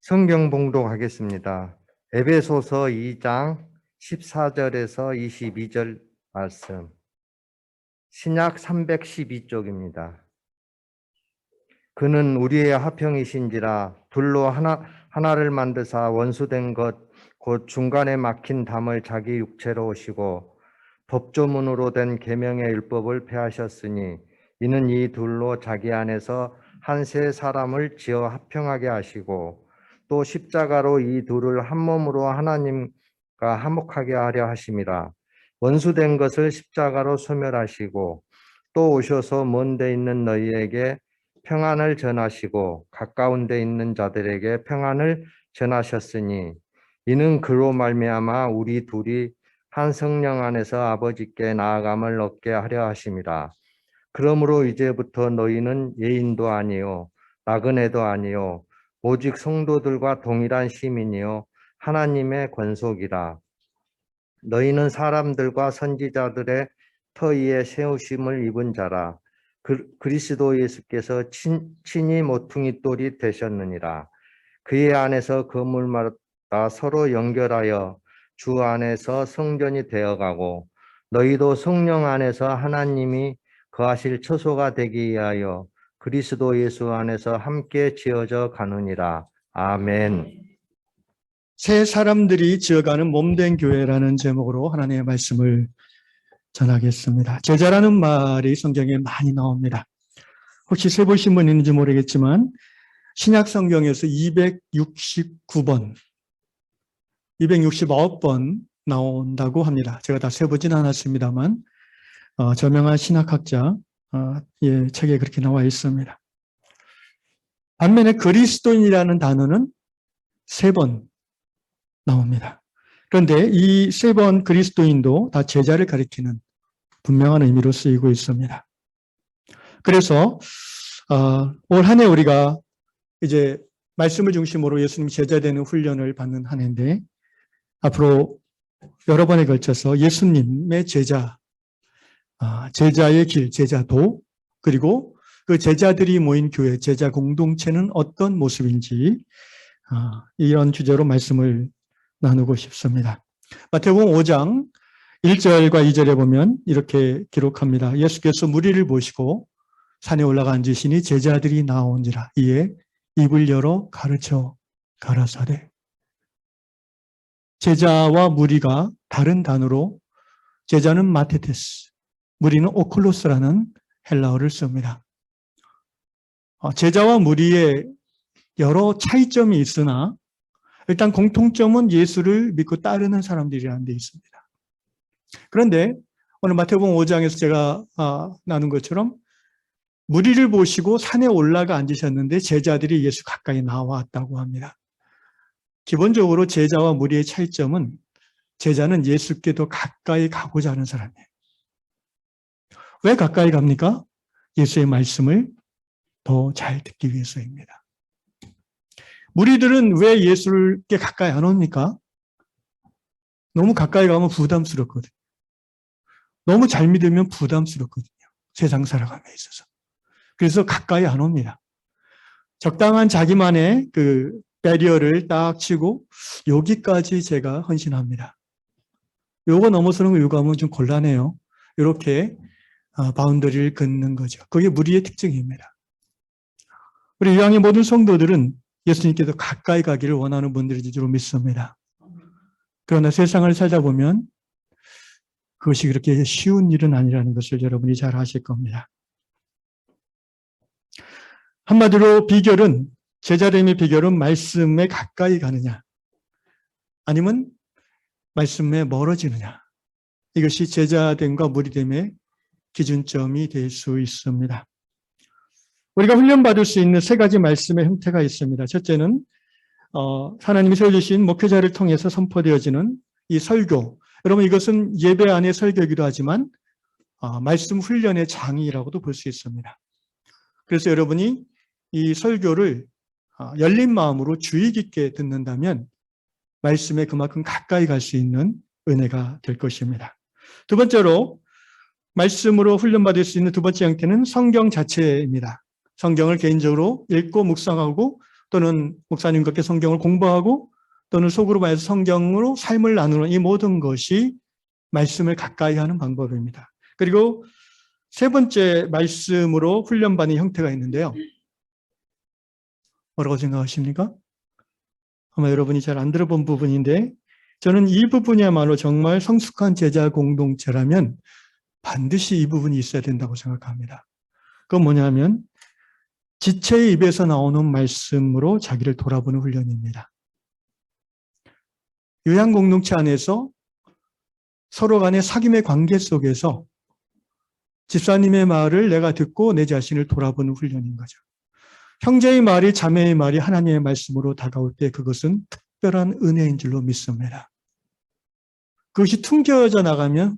성경 봉독하겠습니다. 에베소서 2장 14절에서 22절 말씀. 신약 312쪽입니다. 그는 우리의 화평이신지라 둘로 하나를 만드사 원수된 것 곧 중간에 막힌 담을 자기 육체로 오시고 법조문으로 된 계명의 율법을 폐하셨으니 이는 이 둘로 자기 안에서 한 세 사람을 지어 화평하게 하시고 또 십자가로 이 둘을 한 몸으로 하나님과 화목하게 하려 하심이라. 원수된 것을 십자가로 소멸하시고 또 오셔서 먼 데 있는 너희에게 평안을 전하시고 가까운 데 있는 자들에게 평안을 전하셨으니 이는 그로 말미암아 우리 둘이 한 성령 안에서 아버지께 나아감을 얻게 하려 하심이라. 그러므로 이제부터 너희는 예인도 아니요 나그네도 아니요 오직 성도들과 동일한 시민이요 하나님의 권속이라. 너희는 사람들과 선지자들의 터 위에 세우심을 입은 자라. 그리스도 예수께서 친히 모퉁이 돌이 되셨느니라. 그의 안에서 건물마다 서로 연결하여 주 안에서 성전이 되어가고 너희도 성령 안에서 하나님이 거하실 처소가 되기 위하여 그리스도 예수 안에서 함께 지어져 가느니라. 아멘. 새 사람들이 지어가는 몸된 교회라는 제목으로 하나님의 말씀을 전하겠습니다. 제자라는 말이 성경에 많이 나옵니다. 혹시 세보신 분 있는지 모르겠지만 신약 성경에서 269번, 269번 나온다고 합니다. 제가 다 세보진 않았습니다만 저명한 신학학자 의 책에 그렇게 나와 있습니다. 반면에 그리스도인이라는 단어는 3번 나옵니다. 그런데 이 3번 그리스도인도 다 제자를 가리키는 분명한 의미로 쓰이고 있습니다. 그래서 올 한 해 우리가 이제 말씀을 중심으로 예수님 제자 되는 훈련을 받는 한 해인데 앞으로 여러 번에 걸쳐서 예수님의 제자, 제자의 길, 제자도, 그리고 그 제자들이 모인 교회, 제자 공동체는 어떤 모습인지 이런 주제로 말씀을 나누고 싶습니다. 마태복음 5장 1절과 2절에 보면 이렇게 기록합니다. 예수께서 무리를 보시고 산에 올라가 앉으시니 제자들이 나온지라. 이에 입을 열어 가르쳐 가라사대. 제자와 무리가 다른 단어로 제자는 마테테스, 무리는 오클로스라는 헬라어를 씁니다. 제자와 무리의 여러 차이점이 있으나 일단 공통점은 예수를 믿고 따르는 사람들이라는 데 있습니다. 그런데 오늘 마태복음 5장에서 제가 나눈 것처럼 무리를 보시고 산에 올라가 앉으셨는데 제자들이 예수 가까이 나왔다고 합니다. 기본적으로 제자와 무리의 차이점은 제자는 예수께 더 가까이 가고자 하는 사람이에요. 왜 가까이 갑니까? 예수의 말씀을 더 잘 듣기 위해서입니다. 무리들은 왜 예수께 가까이 안 옵니까? 너무 가까이 가면 부담스럽거든요. 너무 잘 믿으면 부담스럽거든요. 세상 살아감에 있어서. 그래서 가까이 안 옵니다. 적당한 자기만의 그 배리어를 딱 치고 여기까지 제가 헌신합니다. 요거 넘어서는 거 요거 하면 좀 곤란해요. 이렇게 바운더리를 긋는 거죠. 그게 무리의 특징입니다. 우리 이왕의 모든 성도들은 예수님께서 가까이 가기를 원하는 분들이 주로 믿습니다. 그러나 세상을 살다 보면 그것이 그렇게 쉬운 일은 아니라는 것을 여러분이 잘 아실 겁니다. 한마디로 비결은, 제자됨의 비결은 말씀에 가까이 가느냐 아니면 말씀에 멀어지느냐, 이것이 제자됨과 무리됨의 기준점이 될 수 있습니다. 우리가 훈련받을 수 있는 3가지 말씀의 형태가 있습니다. 첫째는 하나님이 세워주신 목회자를 통해서 선포되어지는 이 설교. 여러분, 이것은 예배 안의 설교이기도 하지만 말씀 훈련의 장이라고도 볼 수 있습니다. 그래서 여러분이 이 설교를 열린 마음으로 주의 깊게 듣는다면 말씀에 그만큼 가까이 갈 수 있는 은혜가 될 것입니다. 두 번째로 말씀으로 훈련받을 수 있는 두 번째 형태는 성경 자체입니다. 성경을 개인적으로 읽고 묵상하고 또는 목사님과 함께 성경을 공부하고 또는 소그룹 안에서 성경으로 삶을 나누는 이 모든 것이 말씀을 가까이 하는 방법입니다. 그리고 세 번째 말씀으로 훈련받는 형태가 있는데요. 뭐라고 생각하십니까? 아마 여러분이 잘 안 들어본 부분인데 저는 이 부분이야말로 정말 성숙한 제자 공동체라면 반드시 이 부분이 있어야 된다고 생각합니다. 그건 뭐냐면 지체의 입에서 나오는 말씀으로 자기를 돌아보는 훈련입니다. 요양 공동체 안에서 서로 간의 사귐의 관계 속에서 집사님의 말을 내가 듣고 내 자신을 돌아보는 훈련인 거죠. 형제의 말이 자매의 말이 하나님의 말씀으로 다가올 때 그것은 특별한 은혜인 줄로 믿습니다. 그것이 퉁겨져 나가면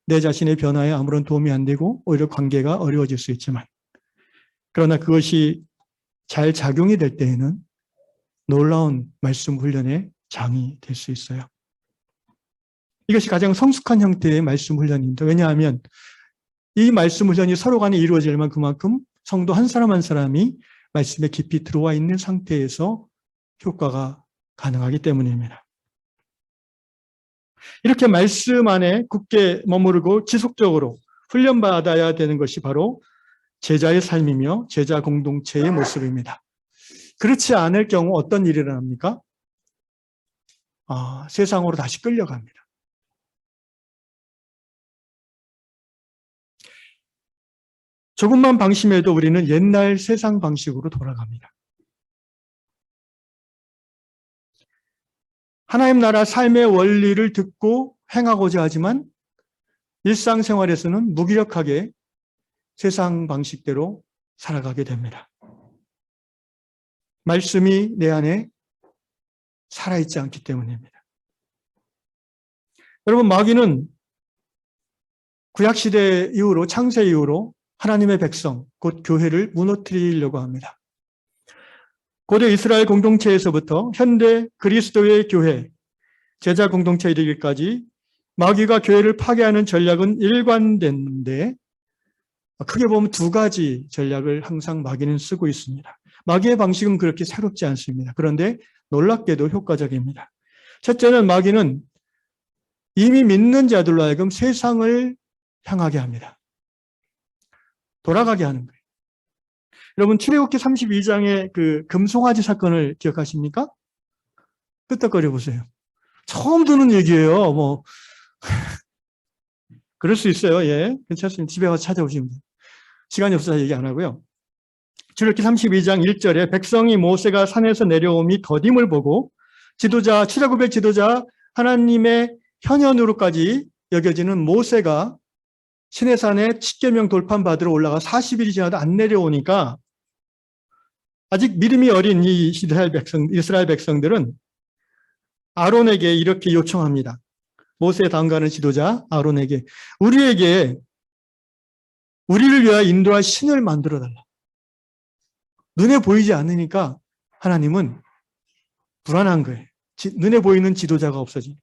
내 자신의 변화에 아무런 도움이 안 되고 오히려 관계가 어려워질 수 있지만 그러나 그것이 잘 작용이 될 때에는 놀라운 말씀 훈련의 장이 될 수 있어요. 이것이 가장 성숙한 형태의 말씀 훈련입니다. 왜냐하면 이 말씀 훈련이 서로 간에 이루어지려면 그만큼 성도 한 사람 한 사람이 말씀에 깊이 들어와 있는 상태에서 효과가 가능하기 때문입니다. 이렇게 말씀 안에 굳게 머무르고 지속적으로 훈련받아야 되는 것이 바로 제자의 삶이며 제자 공동체의 모습입니다. 그렇지 않을 경우 어떤 일이 일어납니까? 세상으로 다시 끌려갑니다. 조금만 방심해도 우리는 옛날 세상 방식으로 돌아갑니다. 하나님 나라 삶의 원리를 듣고 행하고자 하지만 일상생활에서는 무기력하게 세상 방식대로 살아가게 됩니다. 말씀이 내 안에 살아있지 않기 때문입니다. 여러분, 마귀는 구약시대 이후로 창세 이후로 하나님의 백성, 곧 교회를 무너뜨리려고 합니다. 고대 이스라엘 공동체에서부터 현대 그리스도의 교회, 제자 공동체에 이르기까지 마귀가 교회를 파괴하는 전략은 일관됐는데 크게 보면 두 가지 전략을 항상 마귀는 쓰고 있습니다. 마귀의 방식은 그렇게 새롭지 않습니다. 그런데 놀랍게도 효과적입니다. 첫째는 마귀는 이미 믿는 자들로 하여금 세상을 향하게 합니다. 돌아가게 하는 거예요. 여러분 출애굽기 32장의 그 금송아지 사건을 기억하십니까? 끄떡거려 보세요. 처음 듣는 얘기예요. 그럴 수 있어요. 예, 괜찮습니다. 집에 가서 찾아오시면 돼요. 시간이 없어서 얘기 안 하고요. 출애굽기 32장 1절에 백성이 모세가 산에서 내려옴이 더딤을 보고 지도자, 출애굽의 지도자 하나님의 현현으로까지 여겨지는 모세가 시내산에 십계명 돌판 받으러 올라가 40일이 지나도 안 내려오니까 아직 믿음이 어린 이 이스라엘 백성들은 아론에게 이렇게 요청합니다. 모세의 다음가는 지도자 아론에게 우리를 위하여 인도할 신을 만들어달라. 눈에 보이지 않으니까 하나님은 불안한 거예요. 눈에 보이는 지도자가 없어지.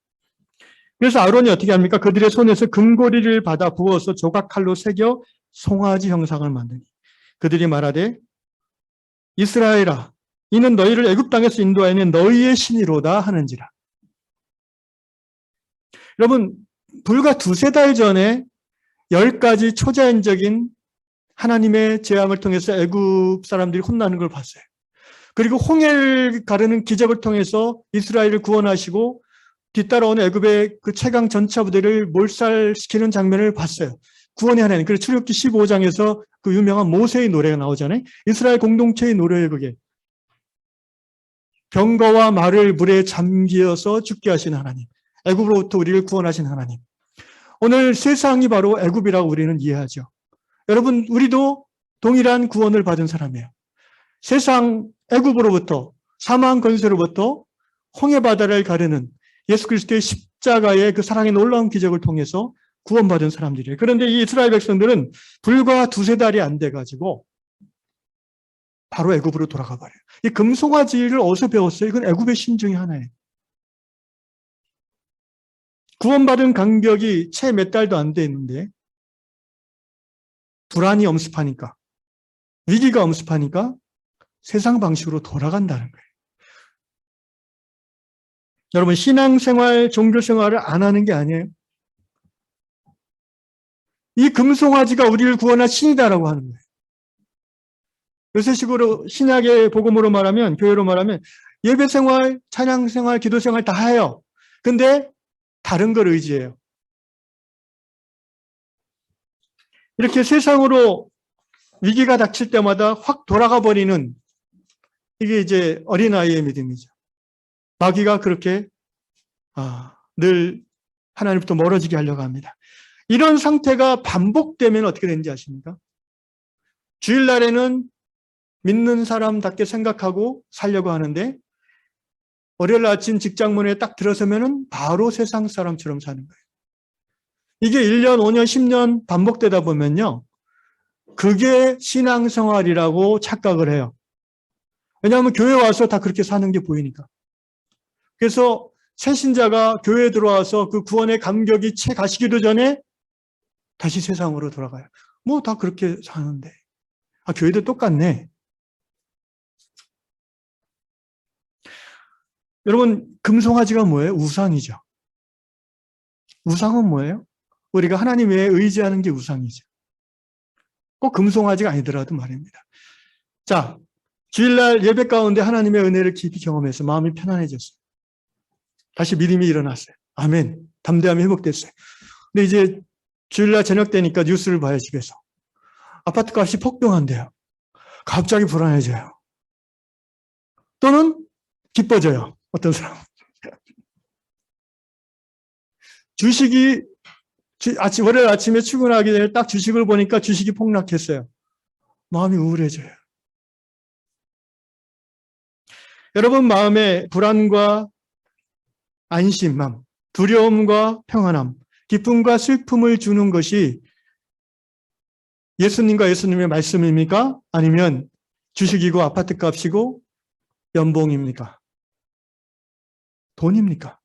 그래서 아론이 어떻게 합니까? 그들의 손에서 금고리를 받아 부어서 조각칼로 새겨 송아지 형상을 만드니 그들이 말하되 이스라엘아 이는 너희를 애굽 땅에서 인도하여낸 너희의 신이로다 하는지라. 여러분 불과 두세 달 전에 10가지 초자연적인 하나님의 재앙을 통해서 애굽 사람들이 혼나는 걸 봤어요. 그리고 홍해를 가르는 기적을 통해서 이스라엘을 구원하시고 뒤따라오는 애굽의 그 최강 전차 부대를 몰살시키는 장면을 봤어요. 구원의 하나님. 그래서 출애굽기 15장에서 그 유명한 모세의 노래가 나오잖아요. 이스라엘 공동체의 노래예요, 그게. 병거와 말을 물에 잠기어서 죽게 하신 하나님. 애굽으로부터 우리를 구원하신 하나님. 오늘 세상이 바로 애굽이라고 우리는 이해하죠. 여러분, 우리도 동일한 구원을 받은 사람이에요. 세상 애굽으로부터 사망 권세로부터 홍해 바다를 가르는 예수 그리스도의 십자가의 그 사랑의 놀라운 기적을 통해서 구원받은 사람들이에요. 그런데 이 이스라엘 백성들은 불과 두세 달이 안 돼가지고 바로 애굽으로 돌아가 버려요. 이 금송아지를 어디서 배웠어요? 이건 애굽의 신 중에 하나예요. 구원받은 간격이 채 몇 달도 안 돼 있는데 불안이 엄습하니까 위기가 엄습하니까 세상 방식으로 돌아간다는 거예요. 여러분, 신앙생활, 종교생활을 안 하는 게 아니에요. 이 금송아지가 우리를 구원할 신이다라고 하는 거예요. 요새식으로 신약의 복음으로 말하면, 교회로 말하면 예배생활, 찬양생활, 기도생활 다 해요. 근데 다른 걸 의지해요. 이렇게 세상으로 위기가 닥칠 때마다 확 돌아가 버리는, 이게 이제 어린아이의 믿음이죠. 마귀가 그렇게 늘 하나님부터 멀어지게 하려고 합니다. 이런 상태가 반복되면 어떻게 되는지 아십니까? 주일날에는 믿는 사람답게 생각하고 살려고 하는데 월요일 아침 직장문에 딱 들어서면 바로 세상 사람처럼 사는 거예요. 이게 1년, 5년, 10년 반복되다 보면요, 그게 신앙생활이라고 착각을 해요. 왜냐하면 교회 와서 다 그렇게 사는 게 보이니까. 그래서 새신자가 교회에 들어와서 그 구원의 감격이 채 가시기도 전에 다시 세상으로 돌아가요. 뭐 다 그렇게 사는데. 교회도 똑같네. 여러분, 금송아지가 뭐예요? 우상이죠. 우상은 뭐예요? 우리가 하나님 외에 의지하는 게 우상이죠. 꼭 금송아지가 아니더라도 말입니다. 자, 주일날 예배 가운데 하나님의 은혜를 깊이 경험해서 마음이 편안해졌어요. 다시 믿음이 일어났어요. 아멘. 담대함이 회복됐어요. 근데 이제 주일날 저녁 때니까 뉴스를 봐요, 집에서. 아파트 값이 폭등한대요. 갑자기 불안해져요. 또는 기뻐져요. 어떤 사람은. 주식이, 월요일 아침에 출근하기 전에 딱 주식을 보니까 주식이 폭락했어요. 마음이 우울해져요. 여러분 마음에 불안과 안심함, 두려움과 평안함, 기쁨과 슬픔을 주는 것이 예수님과 예수님의 말씀입니까? 아니면 주식이고 아파트 값이고 연봉입니까? 돈입니까?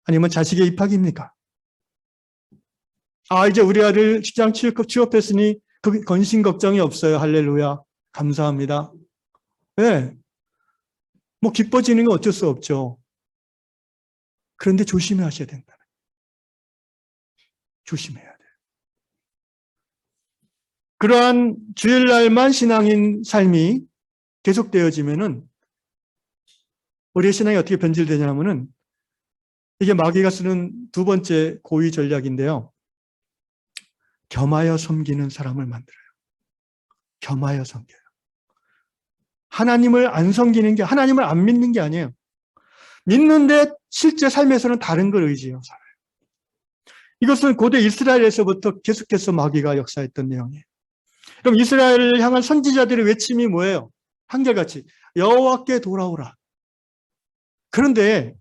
아니면 자식의 입학입니까? 이제 우리 아들 직장 취업했으니 그 건신 걱정이 없어요. 할렐루야. 감사합니다. 네. 뭐 기뻐지는 건 어쩔 수 없죠. 그런데 조심하셔야 된다. 조심해야 돼요. 그러한 주일날만 신앙인 삶이 계속되어지면은 우리의 신앙이 어떻게 변질되냐면은 이게 마귀가 쓰는 두 번째 고위 전략인데요. 겸하여 섬기는 사람을 만들어요. 겸하여 섬겨요. 하나님을 안 섬기는 게, 하나님을 안 믿는 게 아니에요. 믿는데 실제 삶에서는 다른 걸 의지해요. 살아요. 이것은 고대 이스라엘에서부터 계속해서 마귀가 역사했던 내용이에요. 그럼 이스라엘을 향한 선지자들의 외침이 뭐예요? 한결같이 여호와께 돌아오라. 그런데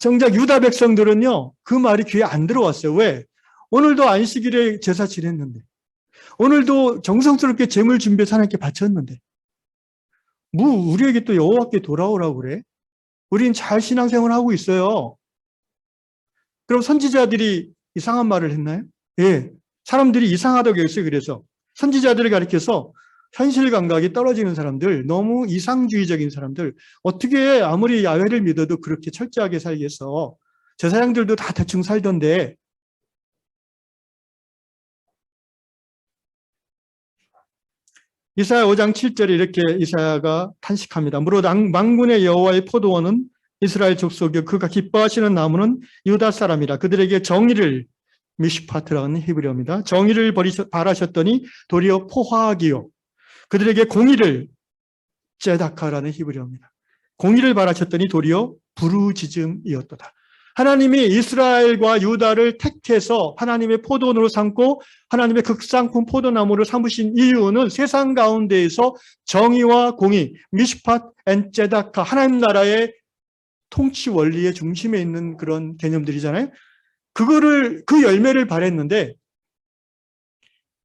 정작 유다 백성들은요, 그 말이 귀에 안 들어왔어요. 왜? 오늘도 안식일에 제사 지냈는데, 오늘도 정성스럽게 제물 준비해서 하나님께 바쳤는데, 우리에게 또 여호와께 돌아오라고 그래? 우린 잘 신앙생활하고 있어요. 그럼 선지자들이 이상한 말을 했나요? 예. 사람들이 이상하다고 했어요. 그래서 선지자들을 가리켜서 현실 감각이 떨어지는 사람들, 너무 이상주의적인 사람들, 어떻게 아무리 야훼를 믿어도 그렇게 철저하게 살겠어. 제사장들도 다 대충 살던데. 이사야 5장 7절에 이렇게 이사야가 탄식합니다. 무릇 만군의 여호와의 포도원은 이스라엘 족속이요 그가 기뻐하시는 나무는 유다 사람이라. 그들에게 정의를, 미슈파트라는 히브리어입니다. 정의를 바라셨더니 도리어 포화기요. 그들에게 공의를, 제다카라는 히브리어입니다. 공의를 바라셨더니 도리어 부르짖음이었도다. 하나님이 이스라엘과 유다를 택해서 하나님의 포도원으로 삼고 하나님의 극상품 포도나무를 삼으신 이유는 세상 가운데에서 정의와 공의, 미슈팟 앤 제다카, 하나님 나라의 통치 원리의 중심에 있는 그런 개념들이잖아요. 그 열매를 바랬는데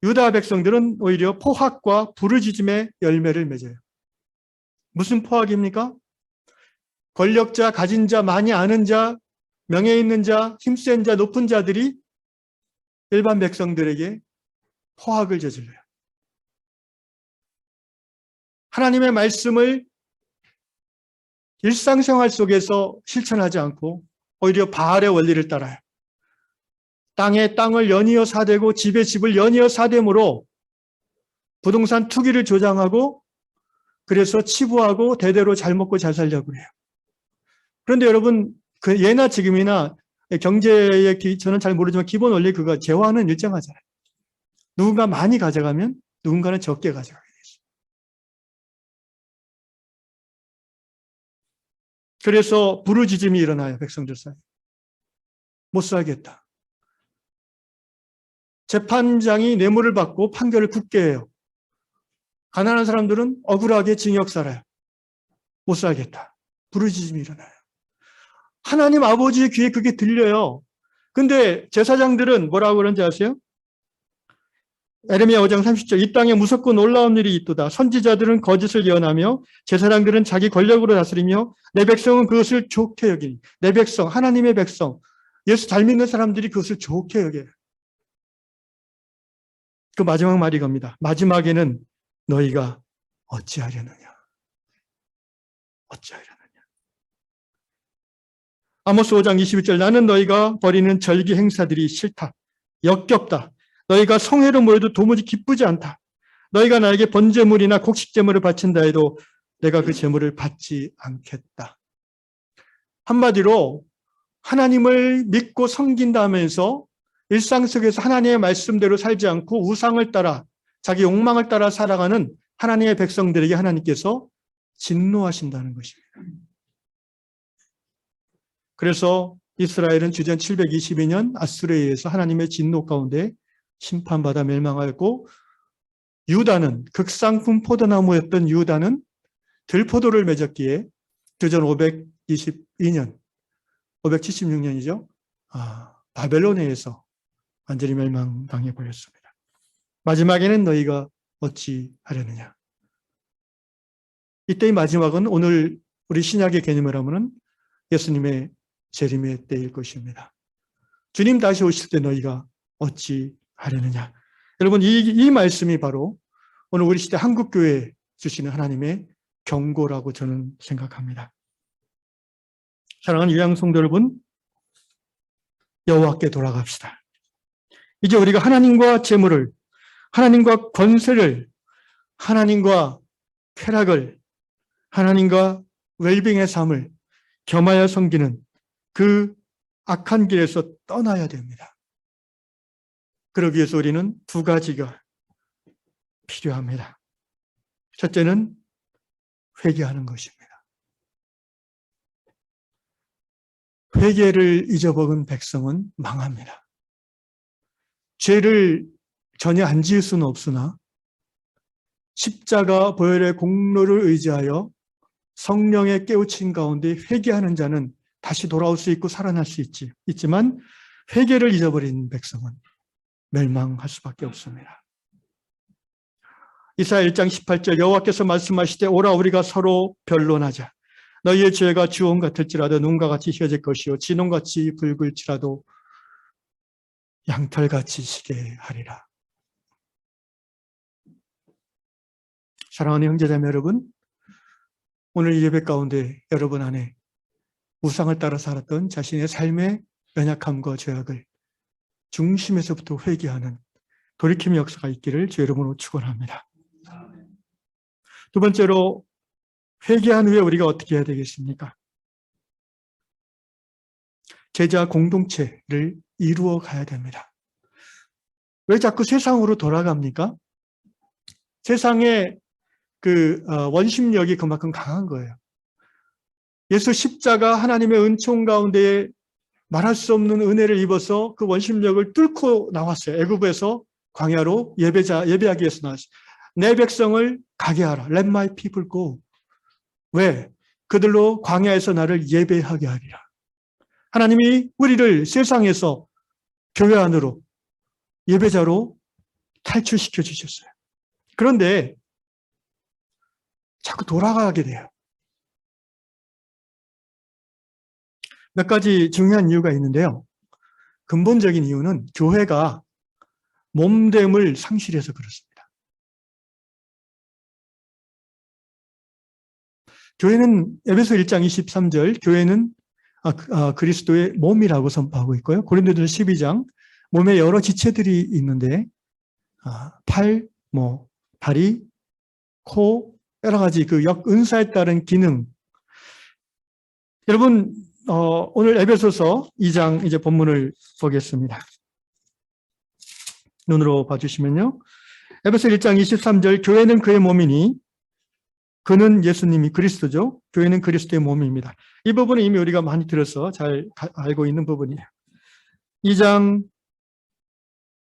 유다 백성들은 오히려 포학과 부르짖음의 열매를 맺어요. 무슨 포학입니까? 권력자, 가진 자, 많이 아는 자, 명예 있는 자, 힘센 자, 높은 자들이 일반 백성들에게 포학을 저질러요. 하나님의 말씀을 일상생활 속에서 실천하지 않고 오히려 바알의 원리를 따라요. 땅에 땅을 연이어 사대고 집에 집을 연이어 사됨으로 부동산 투기를 조장하고 그래서 치부하고 대대로 잘 먹고 잘 살려고 해요. 그런데 여러분 그 예나 지금이나 경제의 저는 잘 모르지만 기본 원리 그거 재화는 일정하잖아요. 누군가 많이 가져가면 누군가는 적게 가져가게 돼 있어요. 그래서 부르짖음이 일어나요. 백성들 사이에. 못 살겠다. 재판장이 뇌물을 받고 판결을 굳게 해요. 가난한 사람들은 억울하게 징역 살아요. 못 살겠다. 부르짖음이 일어나요. 하나님 아버지의 귀에 그게 들려요. 근데 제사장들은 뭐라고 그런지 아세요? 에레미야 5장 30절 이 땅에 무섭고 놀라운 일이 있도다. 선지자들은 거짓을 예언하며 제사장들은 자기 권력으로 다스리며 내 백성은 그것을 좋게 여기니 내 백성 하나님의 백성 예수 잘 믿는 사람들이 그것을 좋게 여겨요. 그 마지막 말이 겁니다. 마지막에는 너희가 어찌하려느냐. 어찌하려느냐. 아모스 5장 21절 나는 너희가 벌이는 절기 행사들이 싫다. 역겹다. 너희가 성회로 모여도 도무지 기쁘지 않다. 너희가 나에게 번제물이나 곡식제물을 바친다 해도 내가 그 제물을 받지 않겠다. 한마디로 하나님을 믿고 섬긴다 하면서 일상 속에서 하나님의 말씀대로 살지 않고 우상을 따라 자기 욕망을 따라 살아가는 하나님의 백성들에게 하나님께서 진노하신다는 것입니다. 그래서 이스라엘은 주전 722년 아수르에 의해서 하나님의 진노 가운데 심판받아 멸망하였고 유다는 극상품 포도나무였던 유다는 들포도를 맺었기에 주전 522년 576년이죠. 바벨론에 의해서 완전히 멸망당해 버렸습니다. 마지막에는 너희가 어찌 하려느냐. 이때의 마지막은 오늘 우리 신약의 개념을 하면은 예수님의 재림의 때일 것입니다. 주님 다시 오실 때 너희가 어찌 하려느냐. 여러분 이 말씀이 바로 오늘 우리 시대 한국교회에 주시는 하나님의 경고라고 저는 생각합니다. 사랑하는 유양 성도 여러분, 여호와께 돌아갑시다. 이제 우리가 하나님과 재물을, 하나님과 권세를, 하나님과 쾌락을, 하나님과 웰빙의 삶을 겸하여 섬기는 그 악한 길에서 떠나야 됩니다. 그러기 위해서 우리는 두 가지가 필요합니다. 첫째는 회개하는 것입니다. 회개를 잊어먹은 백성은 망합니다. 죄를 전혀 안 지을 수는 없으나 십자가 보혈의 공로를 의지하여 성령의 깨우침 가운데 회개하는 자는 다시 돌아올 수 있고 살아날 수 있지만 회개를 잊어버린 백성은 멸망할 수밖에 없습니다. 이사야 1장 18절 여호와께서 말씀하시되 오라 우리가 서로 변론하자. 너희의 죄가 주홍 같을지라도 눈과 같이 휘어질 것이요 진홍같이 붉을지라도 양털같이 시게 하리라. 사랑하는 형제자매 여러분, 오늘 이 예배 가운데 여러분 안에 우상을 따라 살았던 자신의 삶의 연약함과 죄악을 중심에서부터 회개하는 돌이킴의 역사가 있기를 주의 이름으로 축원합니다. 두 번째로 회개한 후에 우리가 어떻게 해야 되겠습니까? 제자 공동체를 이루어 가야 됩니다. 왜 자꾸 세상으로 돌아갑니까? 세상의 원심력이 그만큼 강한 거예요. 예수 십자가 하나님의 은총 가운데 말할 수 없는 은혜를 입어서 그 원심력을 뚫고 나왔어요. 애굽에서 광야로 예배하기 위해서 나왔어요. 내 백성을 가게 하라. Let my people go. 왜? 그들로 광야에서 나를 예배하게 하리라. 하나님이 우리를 세상에서 교회 안으로 예배자로 탈출시켜 주셨어요. 그런데 자꾸 돌아가게 돼요. 몇 가지 중요한 이유가 있는데요. 근본적인 이유는 교회가 몸됨을 상실해서 그렇습니다. 교회는 에베소 1장 23절 교회는 그리스도의 몸이라고 선포하고 있고요. 고린도전서 12장 몸에 여러 지체들이 있는데 팔, 다리, 코 여러 가지 그 은사에 따른 기능. 여러분 오늘 에베소서 2장 이제 본문을 보겠습니다. 눈으로 봐주시면요. 에베소 1장 23절 교회는 그의 몸이니 그는 예수님이 그리스도죠. 교회는 그리스도의 몸입니다. 이 부분은 이미 우리가 많이 들어서 잘 알고 있는 부분이에요. 2장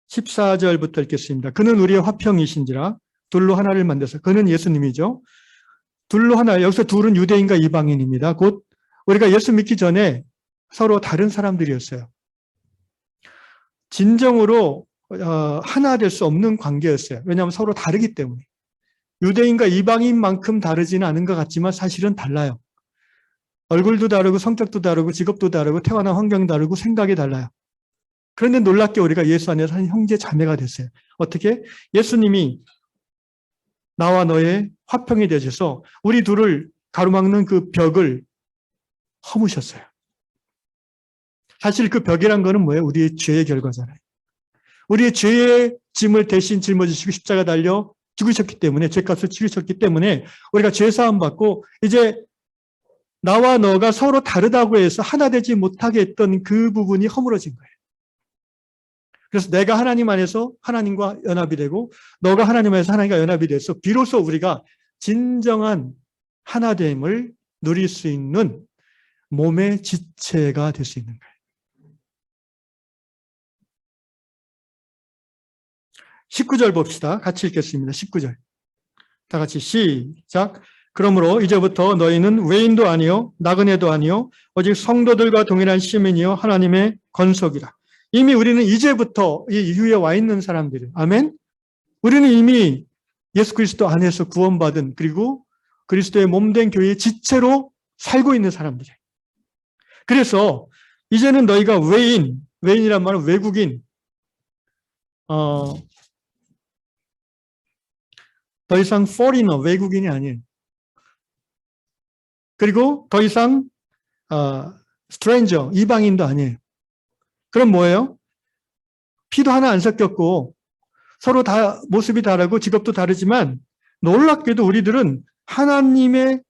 14절부터 읽겠습니다. 그는 우리의 화평이신지라 둘로 하나를 만드서 그는 예수님이죠. 둘로 하나, 여기서 둘은 유대인과 이방인입니다. 곧 우리가 예수 믿기 전에 서로 다른 사람들이었어요. 진정으로 하나 될 수 없는 관계였어요. 왜냐하면 서로 다르기 때문에. 유대인과 이방인만큼 다르지는 않은 것 같지만 사실은 달라요. 얼굴도 다르고 성격도 다르고 직업도 다르고 태어난 환경도 다르고 생각이 달라요. 그런데 놀랍게 우리가 예수 안에서 한 형제 자매가 됐어요. 어떻게? 예수님이 나와 너의 화평이 되셔서 우리 둘을 가로막는 그 벽을 허무셨어요. 사실 그 벽이란 거는 뭐예요? 우리의 죄의 결과잖아요. 우리의 죄의 짐을 대신 짊어지시고 십자가 달려 죽으셨기 때문에, 죄값을 치르셨기 때문에 우리가 죄사함 받고 이제 나와 너가 서로 다르다고 해서 하나 되지 못하게 했던 그 부분이 허물어진 거예요. 그래서 내가 하나님 안에서 하나님과 연합이 되고 너가 하나님 안에서 하나님과 연합이 돼서 비로소 우리가 진정한 하나됨을 누릴 수 있는 몸의 지체가 될 수 있는 거예요. 19절 봅시다. 같이 읽겠습니다. 19절. 다 같이 시작. 그러므로 이제부터 너희는 외인도 아니요 나그네도 아니요 오직 성도들과 동일한 시민이요 하나님의 건속이라. 이미 우리는 이제부터 이 이후에 와 있는 사람들이에요. 아멘. 우리는 이미 예수 그리스도 안에서 구원받은 그리고 그리스도의 몸된 교회의 지체로 살고 있는 사람들이에요. 그래서 이제는 너희가 외인이란 말은 외국인, 더 이상 foreigner, 외국인이 아니에요. 그리고 더 이상 stranger, 이방인도 아니에요. 그럼 뭐예요? 피도 하나 안 섞였고 서로 다 모습이 다르고 직업도 다르지만 놀랍게도 우리들은 하나님의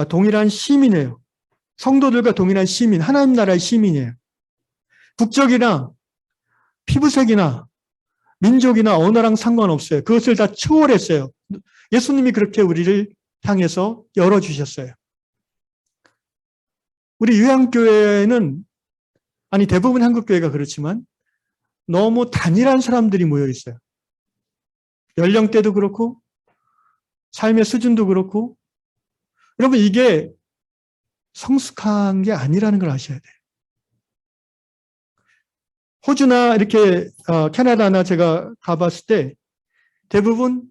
동일한 시민이에요. 성도들과 동일한 시민, 하나님 나라의 시민이에요. 국적이나 피부색이나 민족이나 언어랑 상관없어요. 그것을 다 초월했어요. 예수님이 그렇게 우리를 향해서 열어주셨어요. 우리 유양교회는 대부분 한국교회가 그렇지만 너무 단일한 사람들이 모여 있어요. 연령대도 그렇고 삶의 수준도 그렇고 여러분 이게 성숙한 게 아니라는 걸 아셔야 돼요. 호주나 이렇게 캐나다나 제가 가봤을 때 대부분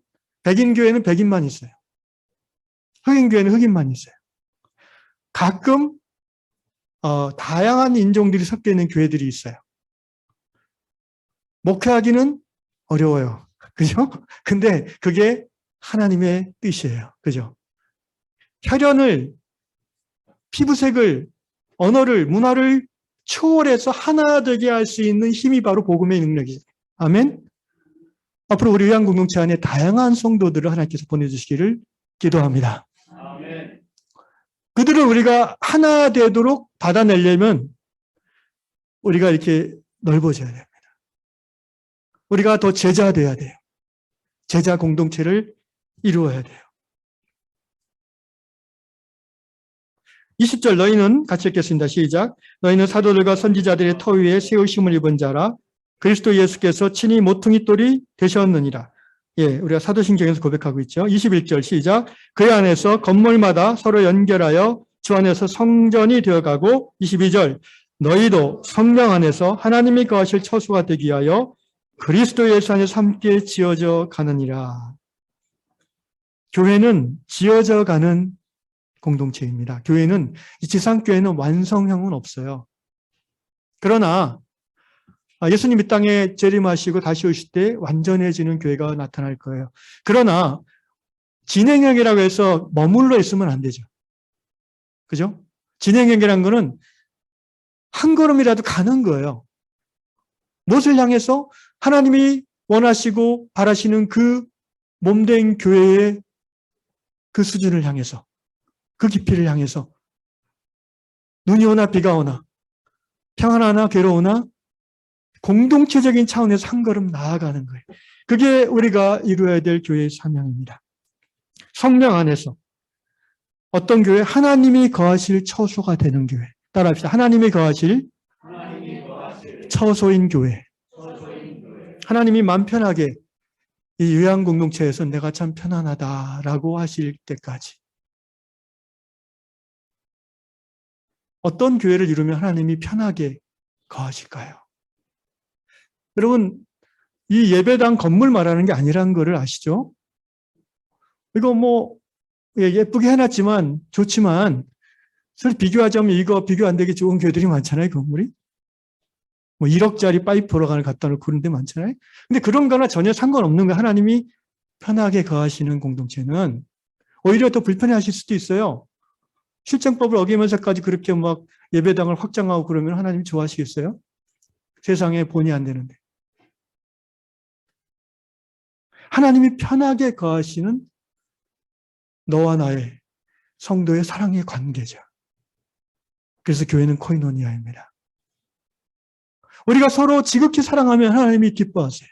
백인 교회는 백인만 있어요. 흑인 교회는 흑인만 있어요. 가끔 다양한 인종들이 섞여 있는 교회들이 있어요. 목회하기는 어려워요. 그죠? 근데 그게 하나님의 뜻이에요. 그죠? 혈연을, 피부색을, 언어를, 문화를 초월해서 하나 되게 할 수 있는 힘이 바로 복음의 능력이죠. 아멘? 앞으로 우리 요양 공동체 안에 다양한 성도들을 하나님께서 보내주시기를 기도합니다. 아멘. 그들을 우리가 하나 되도록 받아내려면 우리가 이렇게 넓어져야 됩니다. 우리가 더 제자 돼야 돼요. 제자 공동체를 이루어야 돼요. 20절 너희는 같이 읽겠습니다. 시작. 너희는 사도들과 선지자들의 터 위에 세우심을 입은 자라 그리스도 예수께서 친히 모퉁이 돌이 되셨느니라. 예, 우리가 사도신경에서 고백하고 있죠. 21절 시작. 그 안에서 건물마다 서로 연결하여 주 안에서 성전이 되어가고 22절 너희도 성령 안에서 하나님이 거하실 처소가 되기 위하여 그리스도 예수 안에서 함께 지어져 가느니라. 교회는 지어져 가는 공동체입니다. 교회는, 이 지상교회는 완성형은 없어요. 그러나 예수님 이 땅에 재림하시고 다시 오실 때 완전해지는 교회가 나타날 거예요. 그러나 진행형이라고 해서 머물러 있으면 안 되죠. 그죠? 진행형이라는 거는 한 걸음이라도 가는 거예요. 무엇을 향해서? 하나님이 원하시고 바라시는 그 몸된 교회의 그 수준을 향해서, 그 깊이를 향해서, 눈이 오나 비가 오나 평안하나 괴로우나 공동체적인 차원에서 한 걸음 나아가는 거예요. 그게 우리가 이루어야 될 교회의 사명입니다. 성령 안에서 어떤 교회? 하나님이 거하실 처소가 되는 교회. 따라합시다. 하나님이 거하실 처소인 교회. 하나님이 마음 편하게 이 요양 공동체에서 내가 참 편안하다라고 하실 때까지. 어떤 교회를 이루면 하나님이 편하게 거하실까요? 여러분, 이 예배당 건물 말하는 게 아니라는 거를 아시죠? 이거 뭐 예쁘게 해놨지만 좋지만 사실 비교하자면 이거 비교 안 되게 좋은 교회들이 많잖아요. 건물이. 뭐 1억짜리 파이프로간을 갖다 놓고 그런 데 많잖아요. 근데 그런 거나 전혀 상관없는 거. 하나님이 편하게 거하시는 공동체는 오히려 더 불편해하실 수도 있어요. 실정법을 어기면서까지 그렇게 막 예배당을 확장하고 그러면 하나님 좋아하시겠어요? 세상에 본이 안 되는데. 하나님이 편하게 거하시는 너와 나의 성도의 사랑의 관계죠. 그래서 교회는 코이노니아입니다. 우리가 서로 지극히 사랑하면 하나님이 기뻐하세요.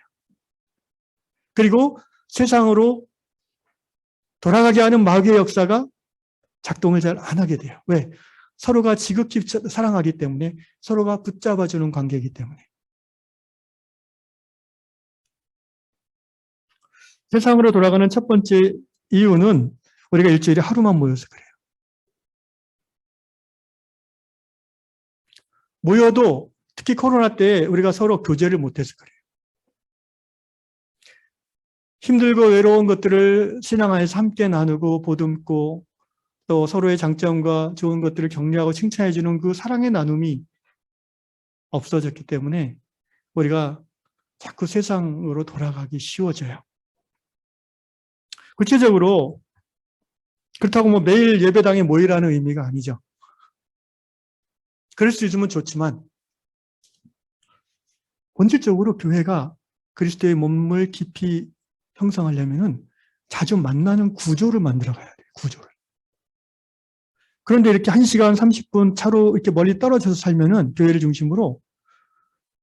그리고 세상으로 돌아가게 하는 마귀의 역사가 작동을 잘 안 하게 돼요. 왜? 서로가 지극히 사랑하기 때문에, 서로가 붙잡아주는 관계이기 때문에. 세상으로 돌아가는 첫 번째 이유는 우리가 일주일에 하루만 모여서 그래요. 모여도 특히 코로나 때 우리가 서로 교제를 못해서 그래요. 힘들고 외로운 것들을 신앙 안에서 함께 나누고 보듬고 또 서로의 장점과 좋은 것들을 격려하고 칭찬해 주는 그 사랑의 나눔이 없어졌기 때문에 우리가 자꾸 세상으로 돌아가기 쉬워져요. 구체적으로 그렇다고 뭐 매일 예배당에 모이라는 의미가 아니죠. 그럴 수 있으면 좋지만 본질적으로 교회가 그리스도의 몸을 깊이 형성하려면은 자주 만나는 구조를 만들어 가야 돼요. 구조를. 그런데 이렇게 1시간 30분 차로 이렇게 멀리 떨어져서 살면은 교회를 중심으로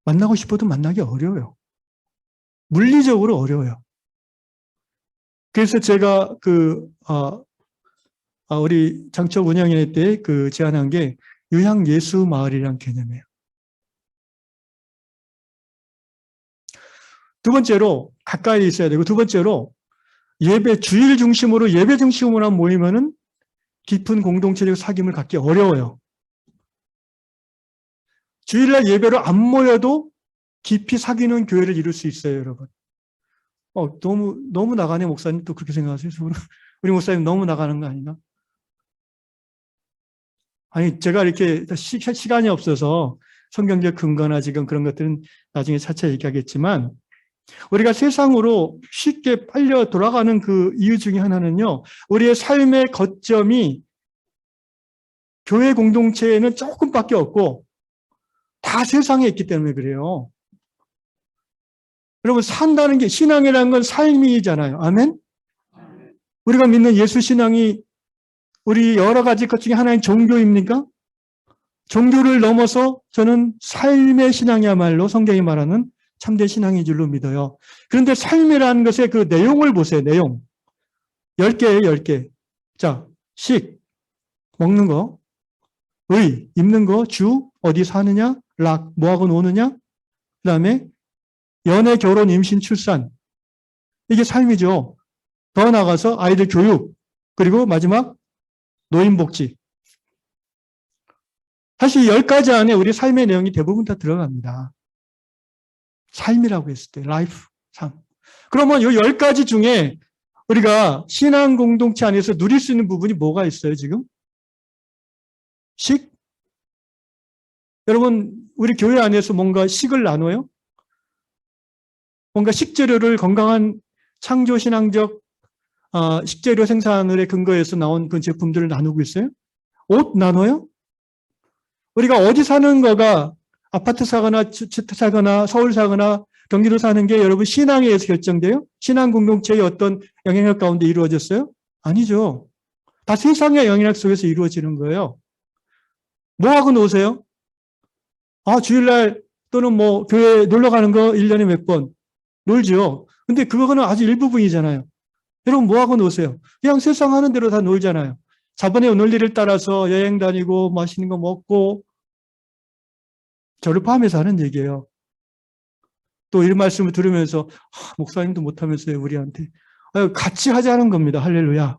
만나고 싶어도 만나기 어려워요. 물리적으로 어려워요. 그래서 제가 우리 장척 운영회 때 제안한 게 요양 예수 마을이라는 개념이에요. 두 번째로 가까이 있어야 되고, 두 번째로 주일 중심으로 예배 중심으로만 모이면은 깊은 공동체적 사귐을 갖기 어려워요. 주일날 예배로 안 모여도 깊이 사귀는 교회를 이룰 수 있어요, 여러분. 너무 나가네, 목사님. 또 그렇게 생각하세요? 우리 목사님 너무 나가는 거 아닌가? 아니, 제가 이렇게 시간이 없어서 성경적 근거나 지금 그런 것들은 나중에 차차 얘기하겠지만, 우리가 세상으로 쉽게 빨려 돌아가는 그 이유 중에 하나는요, 우리의 삶의 거점이 교회 공동체에는 조금밖에 없고 다 세상에 있기 때문에 그래요. 여러분, 산다는 게, 신앙이라는 건 삶이잖아요. 아멘? 우리가 믿는 예수 신앙이 우리 여러 가지 것 중에 하나인 종교입니까? 종교를 넘어서 저는 삶의 신앙이야말로 성경이 말하는 참된 신앙인 줄로 믿어요. 그런데 삶이라는 것의 그 내용을 보세요. 내용. 10개예요. 10개. 자, 식, 먹는 거. 의, 입는 거. 주, 어디 사느냐. 락, 뭐하고 노느냐. 그 다음에 연애, 결혼, 임신, 출산. 이게 삶이죠. 더 나아가서 아이들 교육. 그리고 마지막 노인복지. 사실 10가지 안에 우리 삶의 내용이 대부분 다 들어갑니다. 삶이라고 했을 때, 라이프, 삶. 그러면 이 10가지 중에 우리가 신앙 공동체 안에서 누릴 수 있는 부분이 뭐가 있어요, 지금? 식? 여러분, 우리 교회 안에서 뭔가 식을 나눠요? 뭔가 식재료를 건강한 창조신앙적 식재료 생산의 근거에서 나온 그 제품들을 나누고 있어요? 옷 나눠요? 우리가 어디 사는 거가 아파트 사거나 주택 사거나 서울 사거나 경기도 사는 게 여러분 신앙에 의해서 결정돼요? 신앙 공동체의 어떤 영향력 가운데 이루어졌어요? 아니죠. 다 세상의 영향력 속에서 이루어지는 거예요. 뭐 하고 노세요? 주일날 또는 뭐 교회 놀러 가는 거 1년에 몇 번 놀죠. 근데 그거는 아주 일부분이잖아요. 여러분 뭐 하고 노세요? 그냥 세상 하는 대로 다 놀잖아요. 자본의 논리를 따라서 여행 다니고 맛있는 거 먹고 저를 포함해서 하는 얘기예요. 또 이런 말씀을 들으면서 목사님도 못하면서요 우리한테 같이 하자는 겁니다. 할렐루야.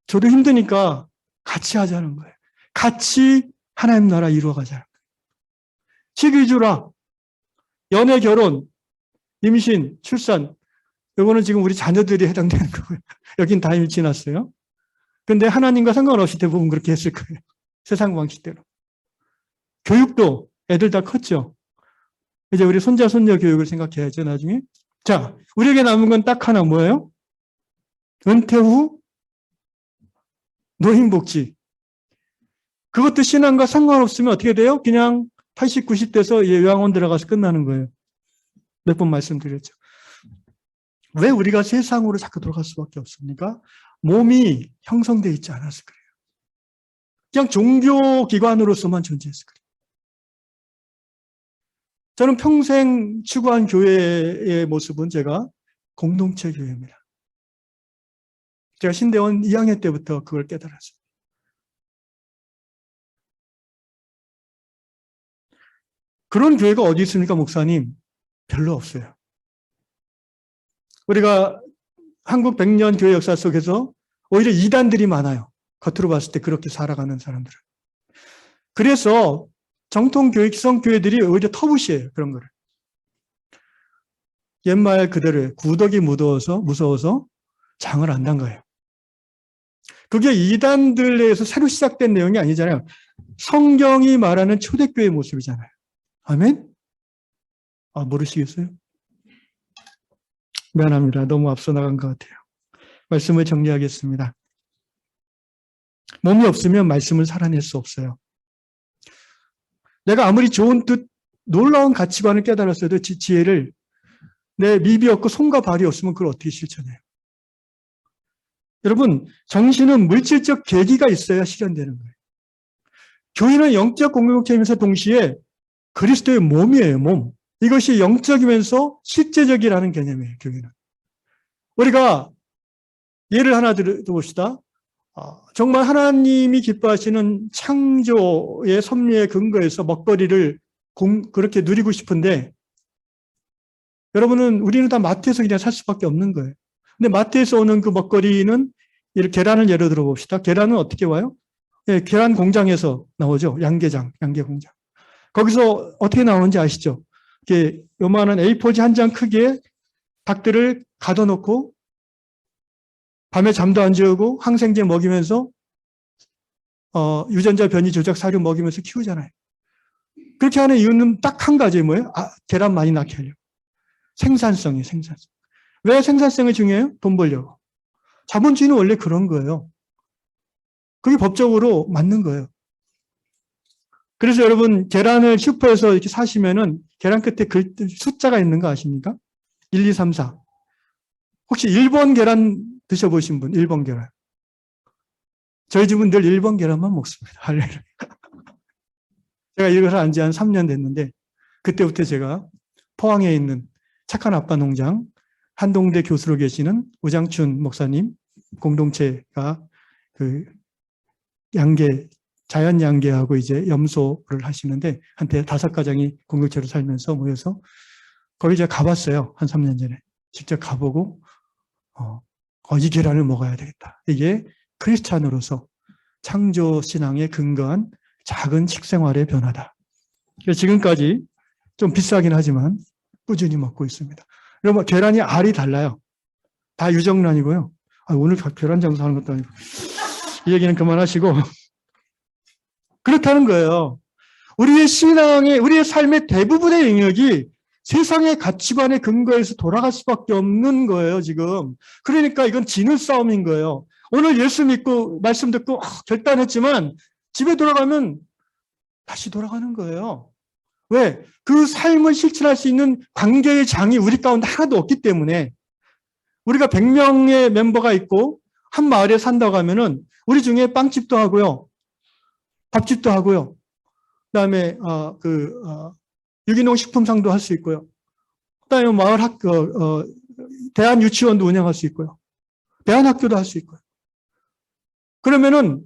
저도 힘드니까 같이 하자는 거예요. 같이 하나님 나라 이루어가자는 거예요. 식위주라, 연애, 결혼, 임신, 출산 이거는 지금 우리 자녀들이 해당되는 거고요. 여긴 다 이미 지났어요. 근데 하나님과 상관없이 대부분 그렇게 했을 거예요. 세상 방식대로. 교육도 애들 다 컸죠. 이제 우리 손자, 손녀 교육을 생각해야죠, 나중에. 자, 우리에게 남은 건 딱 하나 뭐예요? 은퇴 후 노인복지. 그것도 신앙과 상관없으면 어떻게 돼요? 그냥 80, 90대에서 요양원 들어가서 끝나는 거예요. 몇 번 말씀드렸죠. 왜 우리가 세상으로 자꾸 돌아갈 수밖에 없습니까? 몸이 형성되어 있지 않아서 그래요. 그냥 종교기관으로서만 존재해서 그래요. 저는 평생 추구한 교회의 모습은 제가 공동체 교회입니다. 제가 신대원 2학년 때부터 그걸 깨달았어요. 그런 교회가 어디 있습니까, 목사님? 별로 없어요. 우리가 한국 100년 교회 역사 속에서 오히려 이단들이 많아요. 겉으로 봤을 때 그렇게 살아가는 사람들은. 그래서 정통 교회, 기성교회들이 오히려 터부시해요. 그런 거를. 옛말 그대로예요. 구더기 무서워서 장을 안 담가요. 그게 이단들 내에서 새로 시작된 내용이 아니잖아요. 성경이 말하는 초대교회의 모습이잖아요. 아멘? 모르시겠어요? 미안합니다. 너무 앞서 나간 것 같아요. 말씀을 정리하겠습니다. 몸이 없으면 말씀을 살아낼 수 없어요. 내가 아무리 좋은 뜻, 놀라운 가치관을 깨달았어도 지혜를 내 미비 없고 손과 발이 없으면 그걸 어떻게 실천해요? 여러분, 정신은 물질적 계기가 있어야 실현되는 거예요. 교회는 영적 공동체이면서 동시에 그리스도의 몸이에요, 몸. 이것이 영적이면서 실제적이라는 개념이에요, 교회는. 우리가 예를 하나 들어봅시다. 정말 하나님이 기뻐하시는 창조의 섭리의 근거에서 먹거리를 그렇게 누리고 싶은데 여러분은 우리는 다 마트에서 그냥 살 수밖에 없는 거예요. 근데 마트에서 오는 그 먹거리는 계란을 예로 들어봅시다. 계란은 어떻게 와요? 계란 공장에서 나오죠. 양계 공장. 거기서 어떻게 나오는지 아시죠? 이렇게 요만한 A4지 한 장 크기의 닭들을 가둬놓고 밤에 잠도 안 재우고 항생제 먹이면서 유전자 변이 조작 사료 먹이면서 키우잖아요. 그렇게 하는 이유는 딱 한 가지 뭐예요? 계란 많이 낳게 하려고. 생산성이에요. 생산성. 왜 생산성이 중요해요? 돈 벌려고. 자본주의는 원래 그런 거예요. 그게 법적으로 맞는 거예요. 그래서 여러분 계란을 슈퍼에서 이렇게 사시면은 계란 끝에 숫자가 있는 거 아십니까? 1, 2, 3, 4. 혹시 1번 계란 드셔보신 분? 1번 계란. 저희 집은 늘 1번 계란만 먹습니다. 할렐루야. 제가 이걸 한 지 한 3년 됐는데 그때부터 제가 포항에 있는 착한 아빠 농장 한동대 교수로 계시는 우장춘 목사님 공동체가 그 자연 양계하고 이제 염소를 하시는데 한때 5가정이 공동체로 살면서 모여서 거기 제가 가봤어요. 한 3년 전에. 직접 가보고 이 계란을 먹어야 되겠다. 이게 크리스찬으로서 창조 신앙에 근거한 작은 식생활의 변화다. 그래서 지금까지 좀 비싸긴 하지만 꾸준히 먹고 있습니다. 여러분 계란이 알이 달라요. 다 유정란이고요. 오늘 계란 장사하는 것도 아니고 이 얘기는 그만하시고 그렇다는 거예요. 우리의 삶의 대부분의 영역이 세상의 가치관에 근거해서 돌아갈 수밖에 없는 거예요, 지금. 그러니까 이건 진을 싸움인 거예요. 오늘 예수 믿고 말씀 듣고 결단했지만 집에 돌아가면 다시 돌아가는 거예요. 왜? 그 삶을 실천할 수 있는 관계의 장이 우리 가운데 하나도 없기 때문에 우리가 100명의 멤버가 있고 한 마을에 산다고 하면은 우리 중에 빵집도 하고요. 밥집도 하고요. 그다음에 유기농 식품상도 할 수 있고요. 그다음에 마을 학교 대한 유치원도 운영할 수 있고요. 대한 학교도 할 수 있고요. 그러면은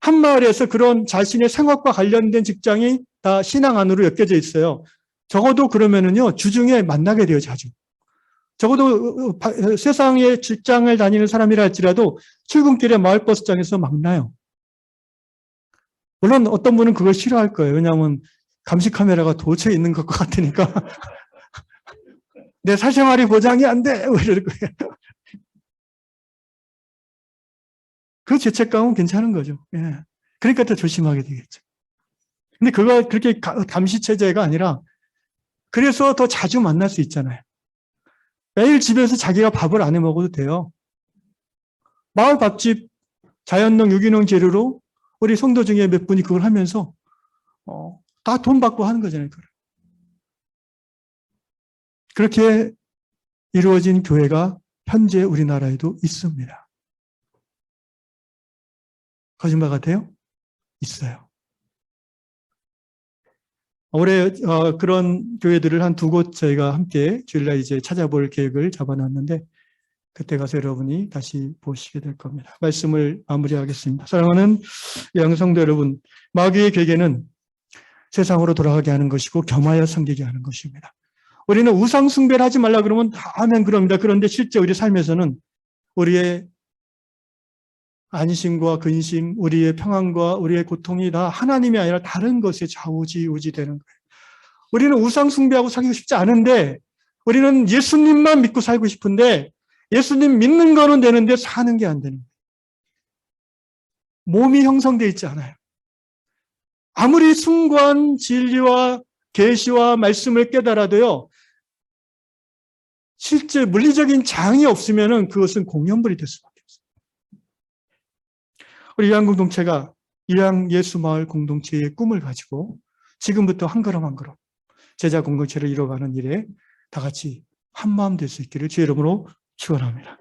한 마을에서 그런 자신의 생활과 관련된 직장이 다 신앙 안으로 엮여져 있어요. 적어도 그러면은요, 주중에 만나게 돼요, 자주. 적어도 세상에 직장을 다니는 사람이라 할지라도 출근길에 마을버스장에서 만나요. 물론 어떤 분은 그걸 싫어할 거예요. 왜냐하면 감시 카메라가 도처에 있는 것 같으니까. 내 사생활이 보장이 안 돼! 이럴 거예요. 그 죄책감은 괜찮은 거죠. 예. 그러니까 더 조심하게 되겠죠. 근데 그거 그렇게 감시체제가 아니라 그래서 더 자주 만날 수 있잖아요. 매일 집에서 자기가 밥을 안 해 먹어도 돼요. 마을 밥집 자연농 유기농 재료로 우리 성도 중에 몇 분이 그걸 하면서 다 돈 받고 하는 거잖아요. 그렇게 이루어진 교회가 현재 우리나라에도 있습니다. 거짓말 같아요? 있어요. 올해 그런 교회들을 한 2곳 저희가 함께 주일날 이제 찾아볼 계획을 잡아놨는데 그때 가서 여러분이 다시 보시게 될 겁니다. 말씀을 마무리하겠습니다. 사랑하는 양성도 여러분, 마귀의 계계는 세상으로 돌아가게 하는 것이고 겸하여 섬기게 하는 것입니다. 우리는 우상 숭배를 하지 말라 그러면 아멘 그럽니다. 그런데 실제 우리 삶에서는 우리의 안심과 근심, 우리의 평안과 우리의 고통이 다 하나님이 아니라 다른 것에 좌우지우지 되는 거예요. 우리는 우상 숭배하고 살기고 싶지 않은데 우리는 예수님만 믿고 살고 싶은데 예수님 믿는 거는 되는데 사는 게 안 되는 거예요. 몸이 형성되어 있지 않아요. 아무리 숭고한 진리와 계시와 말씀을 깨달아도요. 실제 물리적인 장이 없으면 그것은 공연불이 될 수밖에 없어요. 우리 요한공동체가 요한 예수마을 공동체의 꿈을 가지고 지금부터 한 걸음 한 걸음 제자 공동체를 이뤄가는 일에 다 같이 한마음 될 수 있기를 주의 이름으로 축원합니다.